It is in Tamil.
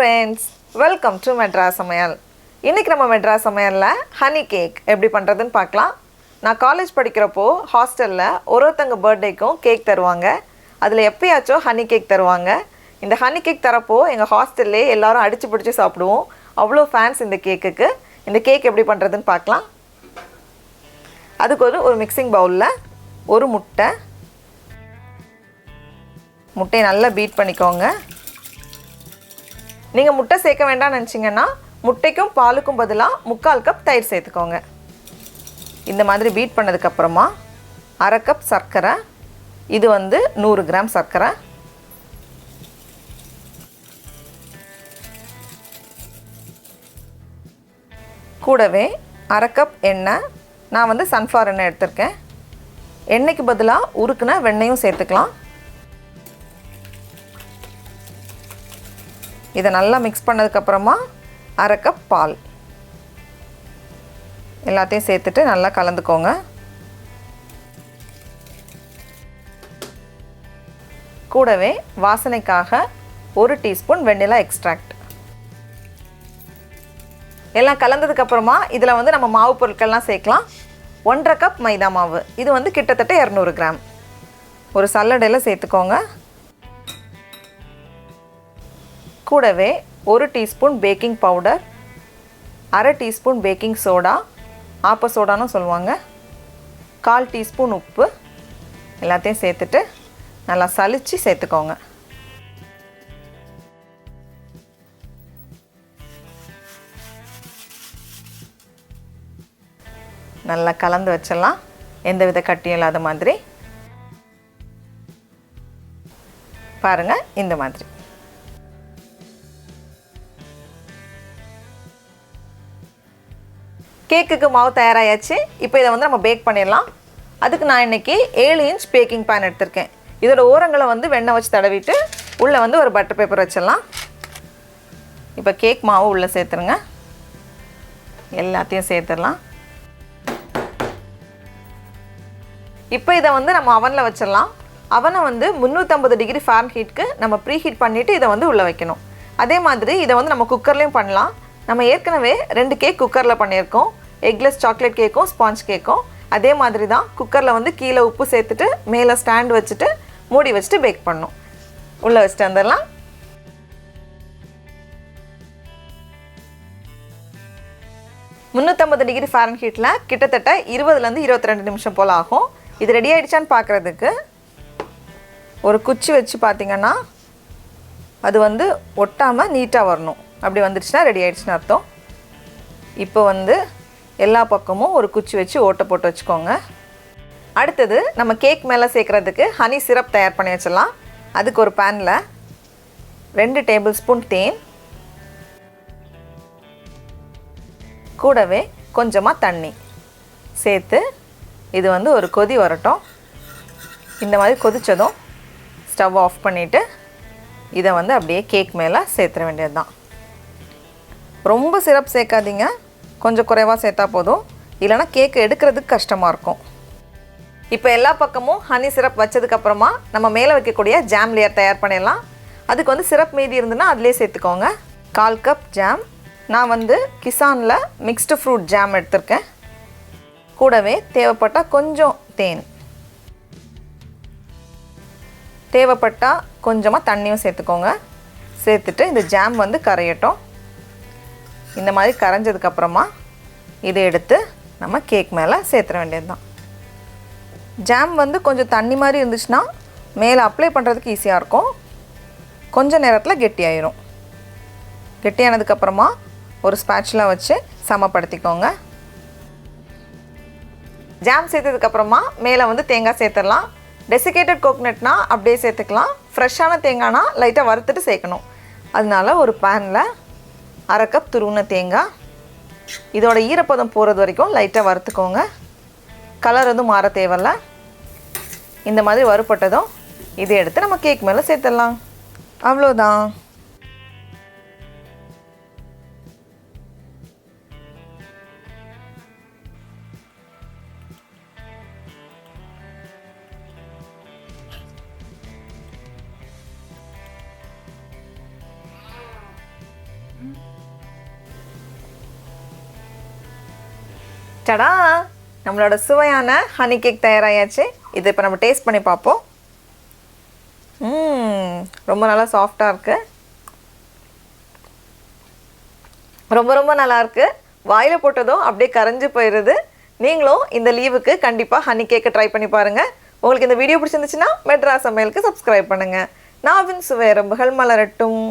friends, welcome to Madras Samayal. இன்னைக்கு நம்ம Madras Samayalல honey cake எப்படி பண்றதுன்னு பார்க்கலாம். நான் காலேஜ் படிக்கிறப்போ ஹாஸ்டல்ல ஒருத்தங்க பர்த்டேக்கும் கேக் தருவாங்க. அதுல எப்பயாச்சும் honey cake தருவாங்க. இந்த honey cake தரப்போ எங்க ஹாஸ்டல்லே எல்லாரும் அடிச்சு பிடிச்சு சாப்பிடுவோம். அவ்ளோ ஃபேன்ஸ் இந்த கேக்குக்கு. இந்த கேக் எப்படி பண்றதுன்னு பார்க்கலாம். அதுக்கு ஒரு மிக்சிங் பவுல்ல ஒரு முட்டையை நல்லா பீட் பண்ணிக்கோங்க. நீங்கள் முட்டை சேர்க்க வேண்டாம்னு நினச்சிங்கன்னா முட்டைக்கும் பாலுக்கும் பதிலாக 3/4 கப் தயிர் சேர்த்துக்கோங்க. இந்த மாதிரி பீட் பண்ணதுக்கப்புறமா 1/2 கப் சர்க்கரை, இது 100 கிராம் சர்க்கரை, கூடவே 1/2 கப் எண்ணெய், நான் சன்ஃப்ளவர் எண்ணெய் எடுத்திருக்கேன். எண்ணெய்க்கு பதிலாக உருக்குன வெண்ணெயும் சேர்த்துக்கலாம். இதை நல்லா மிக்ஸ் பண்ணதுக்கப்புறமா 1/2 கப் பால் எல்லாத்தையும் சேர்த்துட்டு நல்லா கலந்துக்கோங்க. கூடவே வாசனைக்காக 1 டீஸ்பூன் வெண்ணிலா எக்ஸ்ட்ராக்ட் எல்லாம் கலந்ததுக்கப்புறமா இதில் நம்ம மாவு பொருட்கள்லாம் சேர்க்கலாம். 1/2 கப் மைதா மாவு, இது கிட்டத்தட்ட 200 கிராம். ஒரு சல்லடையில் சேர்த்துக்கோங்க. கூடவே 1 teaspoon baking powder, 1/2 teaspoon baking soda, ஆப்ப சோடான்னு சொல்லுவாங்க, 1/4 டீஸ்பூன் உப்பு எல்லாத்தையும் சேர்த்துட்டு நல்லா சலிச்சு சேர்த்துக்கோங்க. நல்லா கலந்து வச்சிடலாம், எந்தவித கட்டியும் இல்லாத மாதிரி. பாருங்க, இந்த மாதிரி. கேக்குக்கு மாவு தயாராயாச்சு. இப்போ இதை நம்ம பேக் பண்ணிடலாம். அதுக்கு நான் இன்றைக்கி 7 இன்ச் பேக்கிங் பேன் எடுத்திருக்கேன். இதோட ஓரங்களை வெண்ணெய் வச்சு தடவிட்டு உள்ளே ஒரு பட்டர் பேப்பர் வச்சிடலாம். இப்போ கேக் மாவு உள்ளே சேர்த்துருங்க. எல்லாத்தையும் சேர்த்துடலாம். இப்போ இதை நம்ம அவனில் வச்சிடலாம். அவனை 350 டிகிரி ஃபாரன்ஹீட்க்கு நம்ம ப்ரீஹீட் பண்ணிவிட்டு இதை உள்ளே வைக்கணும். அதே மாதிரி இதை நம்ம குக்கர்லேயும் பண்ணலாம். நம்ம ஏற்கனவே 2 கேக் குக்கரில் பண்ணியிருக்கோம், எக்லெஸ் சாக்லேட் கேக்கும் ஸ்பாஞ்ச் கேக்கும். அதே மாதிரி தான் குக்கரில் கீழே உப்பு சேர்த்துட்டு மேலே ஸ்டாண்ட் வச்சுட்டு மூடி வச்சுட்டு பேக் பண்ணணும். உள்ளே வச்சுட்டு வந்துடலாம். முந்நூற்றம்பது டிகிரி ஃபாரன்ஹீட்டில் கிட்டத்தட்ட 20லேருந்து 22 நிமிஷம் போல் ஆகும். இது ரெடி ஆகிடுச்சான்னு பார்க்குறதுக்கு ஒரு குச்சி வச்சு பார்த்திங்கன்னா அது ஒட்டாமல் நீட்டாக வரணும். அப்படி வந்துடுச்சுன்னா ரெடி ஆகிடுச்சுன்னு அர்த்தம். இப்போ எல்லா பக்கமும் ஒரு குச்சி வச்சு ஓட்டை போட்டு வச்சுக்கோங்க. அடுத்தது நம்ம கேக் மேலே சேர்க்குறதுக்கு ஹனி சிரப் தயார் பண்ணி வச்சிடலாம். அதுக்கு ஒரு பேனில் 2 டேபிள் ஸ்பூன் தேன், கூடவே கொஞ்சமாக தண்ணி சேர்த்து இது ஒரு கொதி வரட்டும். இந்த மாதிரி கொதித்ததும் ஸ்டவ் ஆஃப் பண்ணிவிட்டு இதை அப்படியே கேக் மேலே சேர்த்துற வேண்டியது தான். ரொம்ப சிரப் சேர்க்காதீங்க, கொஞ்சம் குறைவாக சேர்த்தா போதும், இல்லைனா கேக் எடுக்கிறதுக்கு கஷ்டமாக இருக்கும். இப்போ எல்லா பக்கமும் ஹனி சிரப் வச்சதுக்கப்புறமா நம்ம மேலே வைக்கக்கூடிய ஜாம் லேயர் தயார் பண்ணிடலாம். அதுக்கு சிரப் மீதி இருந்துன்னா அதிலே சேர்த்துக்கோங்க. 1/4 கப் ஜாம், நான் கிசானில் மிக்ஸ்டு ஃப்ரூட் ஜாம் எடுத்திருக்கேன். கூடவே தேவைப்பட்டால் கொஞ்சம் தேன், தேவைப்பட்டால் கொஞ்சமாக தண்ணியும் சேர்த்துக்கோங்க. சேர்த்துட்டு இந்த ஜாம் கரையட்டும். இந்த மாதிரி கரைஞ்சதுக்கப்புறமா இதை எடுத்து நம்ம கேக் மேலே சேர்த்துற வேண்டியது தான். ஜாம் கொஞ்சம் தண்ணி மாதிரி இருந்துச்சுன்னா மேலே அப்ளை பண்ணுறதுக்கு ஈஸியாக இருக்கும். கொஞ்சம் நேரத்தில் கெட்டியாயிரும். கெட்டியானதுக்கப்புறமா ஒரு ஸ்பேட்சுலா வச்சு சமப்படுத்திக்கோங்க. ஜாம் சேர்த்ததுக்கப்புறமா மேலே தேங்காய் சேர்த்துடலாம். டெசிகேட்டட் கோகனட்னா அப்படியே சேர்த்துக்கலாம். ஃப்ரெஷ்ஷான தேங்காய்னா லைட்டாக வறுத்துட்டு சேர்க்கணும். அதனால ஒரு பேனில் 1/2 கப் துருவின தேங்காய், இதோட ஈரப்பதம் போகிறது வரைக்கும் லைட்டாக வறுத்துக்கோங்க. கலர் மாற தேவையில்ல. இந்த மாதிரி வறுப்பட்டதும் இதை எடுத்து நம்ம கேக் மேலே சேர்த்துடலாம். அவ்வளோதான். டடா, நம்மளோட சுவையான ஹனி கேக் தயாராகியாச்சு. இதை இப்போ நம்ம டேஸ்ட் பண்ணி பார்ப்போம். ரொம்ப நல்லா சாஃப்டாக இருக்குது. ரொம்ப ரொம்ப நல்லாயிருக்கு. வாயில் போட்டதும் அப்படியே கரைஞ்சி போயிடுது. நீங்களும் இந்த லீவுக்கு கண்டிப்பாக ஹனி கேக்கை ட்ரை பண்ணி பாருங்கள். உங்களுக்கு இந்த வீடியோ பிடிச்சிருந்துச்சுன்னா மெட்ராஸ் சமையலுக்கு சப்ஸ்கிரைப் பண்ணுங்கள். நாவின் சுவை எறும்புகள் மலரட்டும்.